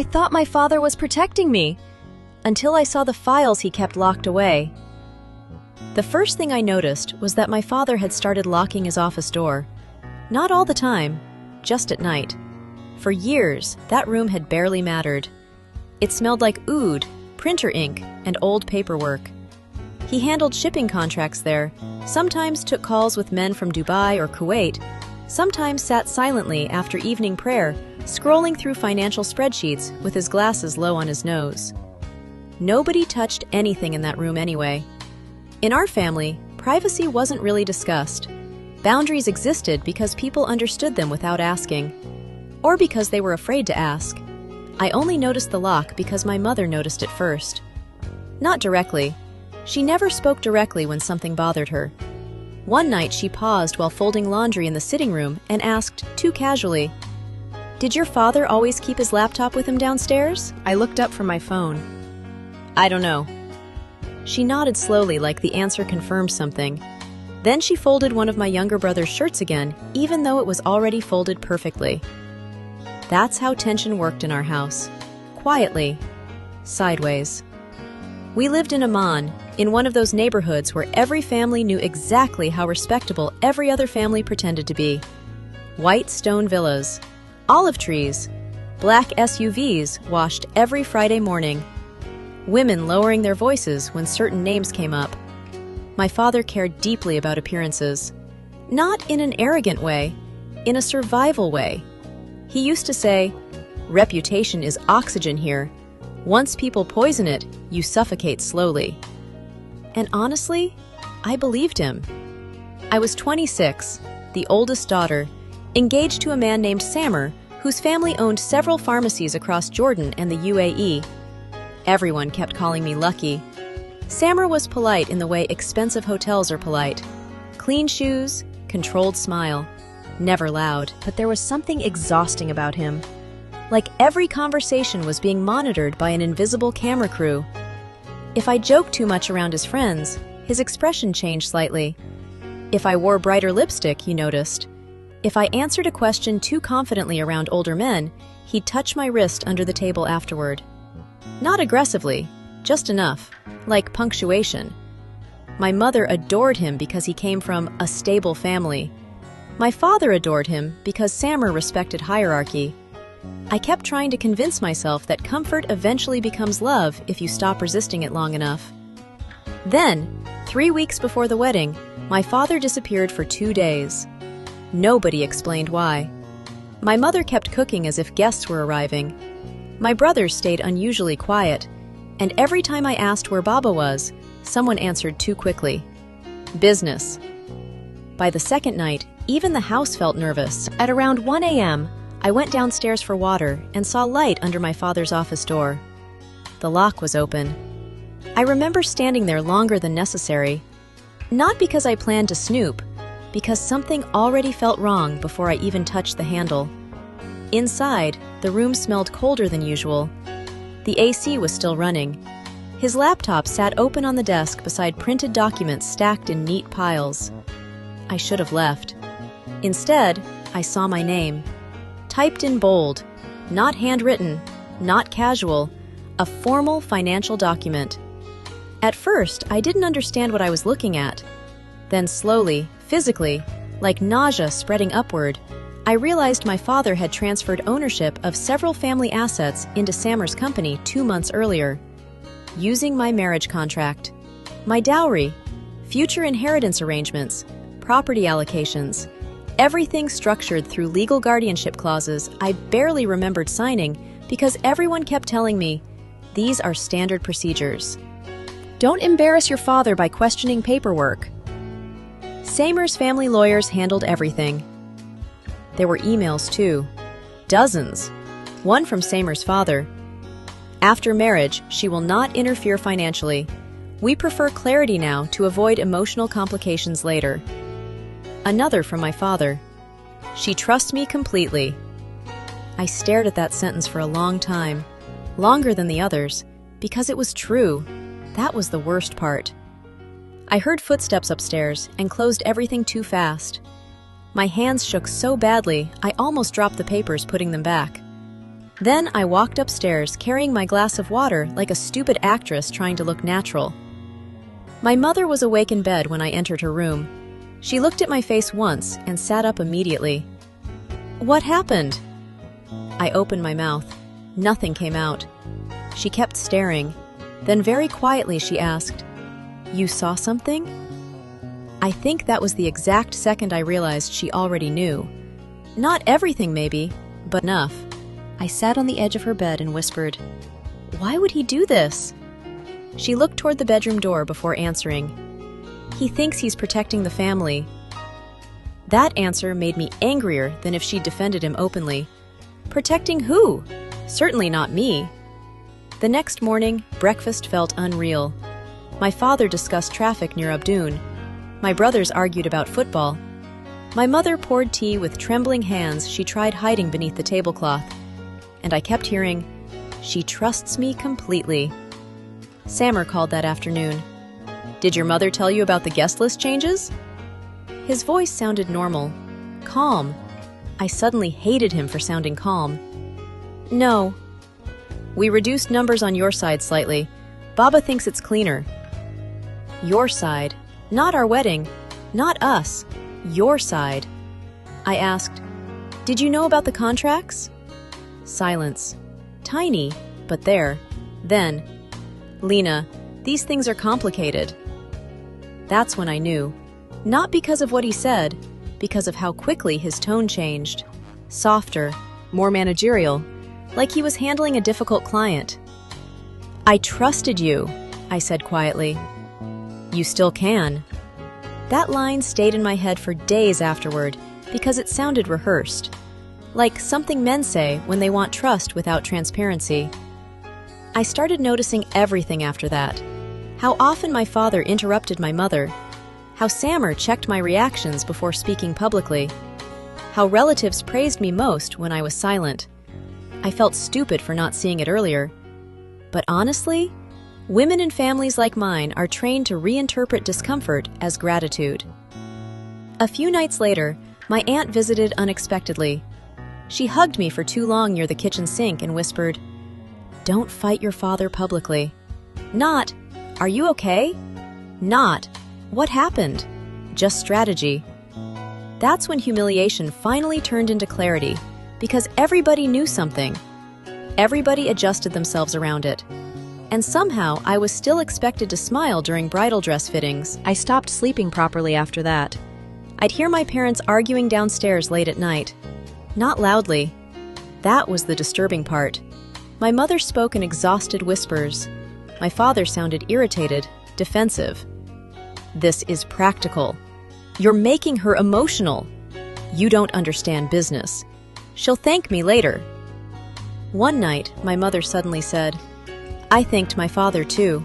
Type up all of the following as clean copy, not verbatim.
I thought my father was protecting me, until I saw the files he kept locked away. The first thing I noticed was that my father had started locking his office door. Not all the time, just at night. For years, that room had barely mattered. It smelled like oud, printer ink, and old paperwork. He handled shipping contracts there, sometimes took calls with men from Dubai or Kuwait, sometimes sat silently after evening prayer, scrolling through financial spreadsheets with his glasses low on his nose. Nobody touched anything in that room anyway. In our family, privacy wasn't really discussed. Boundaries existed because people understood them without asking, or because they were afraid to ask. I only noticed the lock because my mother noticed it first. Not directly. She never spoke directly when something bothered her. One night she paused while folding laundry in the sitting room and asked, too casually, "Did your father always keep his laptop with him downstairs?" I looked up from my phone. "I don't know." She nodded slowly like the answer confirmed something. Then she folded one of my younger brother's shirts again, even though it was already folded perfectly. That's how tension worked in our house. Quietly. Sideways. We lived in Amman, in one of those neighborhoods where every family knew exactly how respectable every other family pretended to be. White stone villas, olive trees, black SUVs washed every Friday morning, women lowering their voices when certain names came up. My father cared deeply about appearances. Not in an arrogant way, in a survival way. He used to say, "Reputation is oxygen here. Once people poison it, you suffocate slowly." And honestly, I believed him. I was 26, the oldest daughter, engaged to a man named Samer, whose family owned several pharmacies across Jordan and the UAE. Everyone kept calling me lucky. Samer was polite in the way expensive hotels are polite. Clean shoes, controlled smile, never loud. But there was something exhausting about him. Like every conversation was being monitored by an invisible camera crew. If I joked too much around his friends, his expression changed slightly. If I wore brighter lipstick, he noticed. If I answered a question too confidently around older men, he'd touch my wrist under the table afterward. Not aggressively, just enough, like punctuation. My mother adored him because he came from a stable family. My father adored him because Samer respected hierarchy. I kept trying to convince myself that comfort eventually becomes love if you stop resisting it long enough. Then, 3 weeks before the wedding, my father disappeared for 2 days. Nobody explained why. My mother kept cooking as if guests were arriving. My brothers stayed unusually quiet, and every time I asked where Baba was, someone answered too quickly. Business. By the second night, even the house felt nervous. At around 1 a.m., I went downstairs for water and saw light under my father's office door. The lock was open. I remember standing there longer than necessary, not because I planned to snoop, because something already felt wrong before I even touched the handle. Inside, the room smelled colder than usual. The AC was still running. His laptop sat open on the desk beside printed documents stacked in neat piles. I should have left. Instead, I saw my name. Typed in bold, not handwritten, not casual, a formal financial document. At first, I didn't understand what I was looking at. Then slowly, physically, like nausea spreading upward, I realized my father had transferred ownership of several family assets into Samer's company 2 months earlier, using my marriage contract, my dowry, future inheritance arrangements, property allocations, everything structured through legal guardianship clauses I barely remembered signing because everyone kept telling me, these are standard procedures. Don't embarrass your father by questioning paperwork. Samer's family lawyers handled everything. There were emails too. Dozens. One from Samer's father. After marriage, she will not interfere financially. We prefer clarity now to avoid emotional complications later. Another from my father. She trusts me completely. I stared at that sentence for a long time, longer than the others, because it was true. That was the worst part. I heard footsteps upstairs and closed everything too fast. My hands shook so badly, I almost dropped the papers putting them back. Then I walked upstairs carrying my glass of water like a stupid actress trying to look natural. My mother was awake in bed when I entered her room. She looked at my face once and sat up immediately. "What happened?" I opened my mouth. Nothing came out. She kept staring. Then very quietly she asked, "You saw something?" I think that was the exact second I realized she already knew. Not everything maybe, but enough. I sat on the edge of her bed and whispered, "Why would he do this?" She looked toward the bedroom door before answering. "He thinks he's protecting the family." That answer made me angrier than if she'd defended him openly. Protecting who? Certainly not me. The next morning, breakfast felt unreal. My father discussed traffic near Abdoun. My brothers argued about football. My mother poured tea with trembling hands she tried hiding beneath the tablecloth. And I kept hearing, "She trusts me completely." Sammer called that afternoon. "Did your mother tell you about the guest list changes?" His voice sounded normal, calm. I suddenly hated him for sounding calm. "No. We reduced numbers on your side slightly. Baba thinks it's cleaner." Your side. Not our wedding. Not us. Your side. I asked, "Did you know about the contracts?" Silence. Tiny, but there. Then, "Lena, these things are complicated." That's when I knew. Not because of what he said, because of how quickly his tone changed. Softer, more managerial, like he was handling a difficult client. "I trusted you," I said quietly. "You still can." That line stayed in my head for days afterward because it sounded rehearsed. Like something men say when they want trust without transparency. I started noticing everything after that. How often my father interrupted my mother. How Sammer checked my reactions before speaking publicly. How relatives praised me most when I was silent. I felt stupid for not seeing it earlier. But honestly, women in families like mine are trained to reinterpret discomfort as gratitude. A few nights later, my aunt visited unexpectedly. She hugged me for too long near the kitchen sink and whispered, "Don't fight your father publicly." Not, "Are you okay?" Not, "What happened?" Just strategy. That's when humiliation finally turned into clarity, because everybody knew something. Everybody adjusted themselves around it. And somehow I was still expected to smile during bridal dress fittings. I stopped sleeping properly after that. I'd hear my parents arguing downstairs late at night. Not loudly. That was the disturbing part. My mother spoke in exhausted whispers. My father sounded irritated, defensive. "This is practical. You're making her emotional. You don't understand business. She'll thank me later." One night, my mother suddenly said, "I thanked my father too."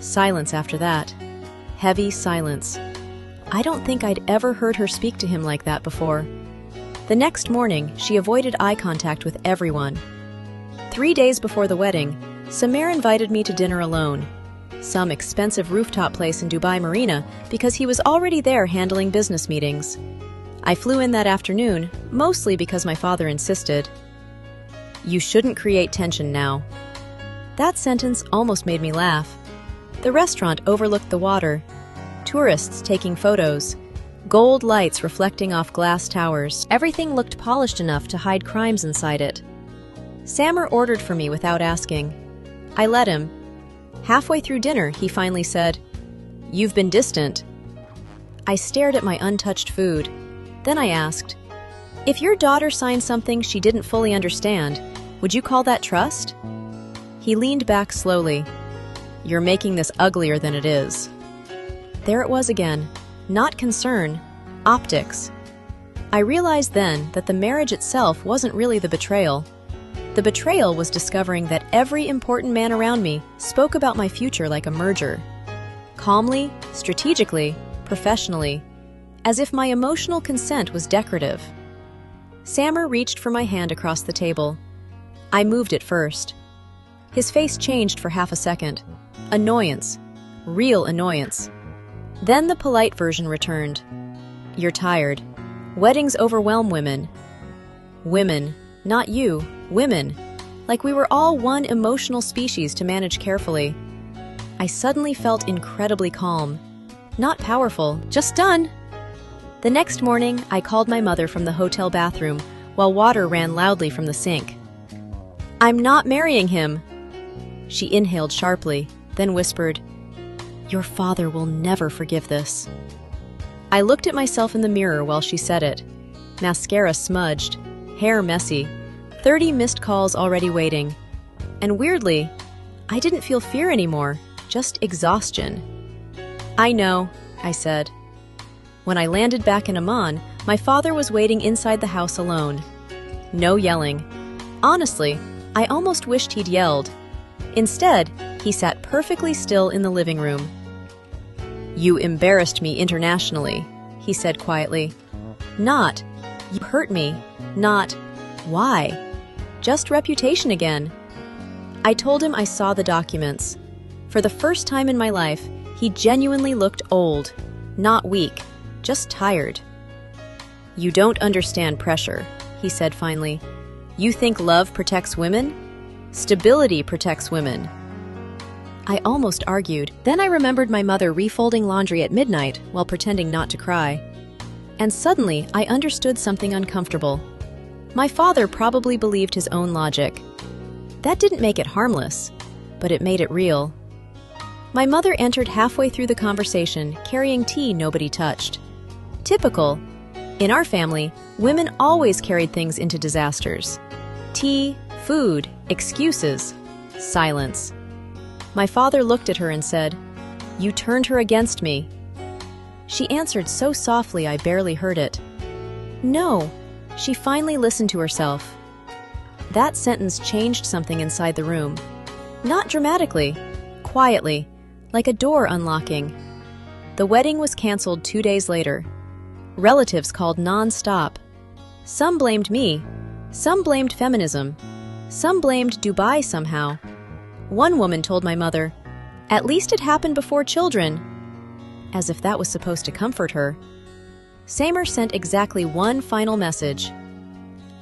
Silence after that. Heavy silence. I don't think I'd ever heard her speak to him like that before. The next morning, she avoided eye contact with everyone. 3 days before the wedding, Samir invited me to dinner alone. Some expensive rooftop place in Dubai Marina because he was already there handling business meetings. I flew in that afternoon, mostly because my father insisted. "You shouldn't create tension now." That sentence almost made me laugh. The restaurant overlooked the water. Tourists taking photos. Gold lights reflecting off glass towers. Everything looked polished enough to hide crimes inside it. Sammer ordered for me without asking. I let him. Halfway through dinner, he finally said, "You've been distant." I stared at my untouched food. Then I asked, "If your daughter signed something she didn't fully understand, would you call that trust?" He leaned back slowly. "You're making this uglier than it is." There it was again. Not concern, optics. I realized then that the marriage itself wasn't really the betrayal. The betrayal was discovering that every important man around me spoke about my future like a merger. Calmly, strategically, professionally, as if my emotional consent was decorative. Sammer reached for my hand across the table. I moved it first. His face changed for half a second. Annoyance. Real annoyance. Then the polite version returned. "You're tired. Weddings overwhelm women." Women, not you, women. like we were all one emotional species to manage carefully. I suddenly felt incredibly calm. Not powerful, just done. The next morning, I called my mother from the hotel bathroom while water ran loudly from the sink. "I'm not marrying him." She inhaled sharply, then whispered, "Your father will never forgive this." I looked at myself in the mirror while she said it. Mascara smudged, hair messy, 30 missed calls already waiting. And weirdly, I didn't feel fear anymore, just exhaustion. "I know," I said. When I landed back in Amman, my father was waiting inside the house alone. No yelling. Honestly, I almost wished he'd yelled. Instead, he sat perfectly still in the living room. "You embarrassed me internationally," he said quietly. Not, "You hurt me," not, "Why?" Just reputation again. I told him I saw the documents. For the first time in my life, he genuinely looked old, not weak, just tired. "You don't understand pressure," he said finally. "You think love protects women? Stability protects women." I almost argued. Then I remembered my mother refolding laundry at midnight while pretending not to cry. And suddenly, I understood something uncomfortable. My father probably believed his own logic. That didn't make it harmless, but it made it real. My mother entered halfway through the conversation, carrying tea nobody touched. Typical. In our family, women always carried things into disasters. Tea, food, excuses, silence. My father looked at her and said, "You turned her against me." She answered so softly I barely heard it. "No." She finally listened to herself. That sentence changed something inside the room. Not dramatically, quietly, like a door unlocking. The wedding was canceled 2 days later. Relatives called non-stop. Some blamed me, some blamed feminism, some blamed Dubai somehow. One woman told my mother, "At least it happened before children," as if that was supposed to comfort her. Samer sent exactly one final message.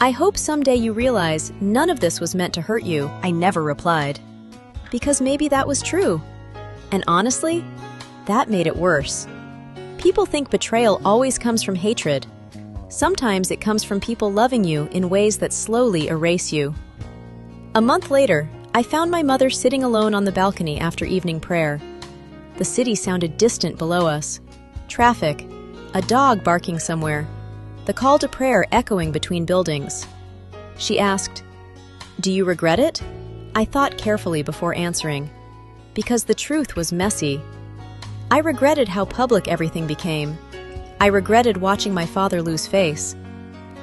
"I hope someday you realize none of this was meant to hurt you." I never replied. Because maybe that was true. And honestly, that made it worse. People think betrayal always comes from hatred. Sometimes it comes from people loving you in ways that slowly erase you. A month later, I found my mother sitting alone on the balcony after evening prayer. The city sounded distant below us. Traffic, a dog barking somewhere, the call to prayer echoing between buildings. She asked, "Do you regret it?" I thought carefully before answering, because the truth was messy. I regretted how public everything became. I regretted watching my father lose face.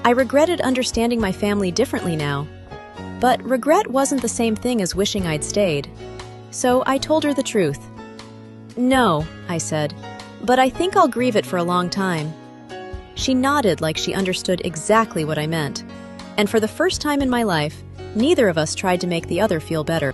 I regretted understanding my family differently now. But regret wasn't the same thing as wishing I'd stayed. So I told her the truth. "No," I said, "but I think I'll grieve it for a long time." She nodded like she understood exactly what I meant. And for the first time in my life, neither of us tried to make the other feel better.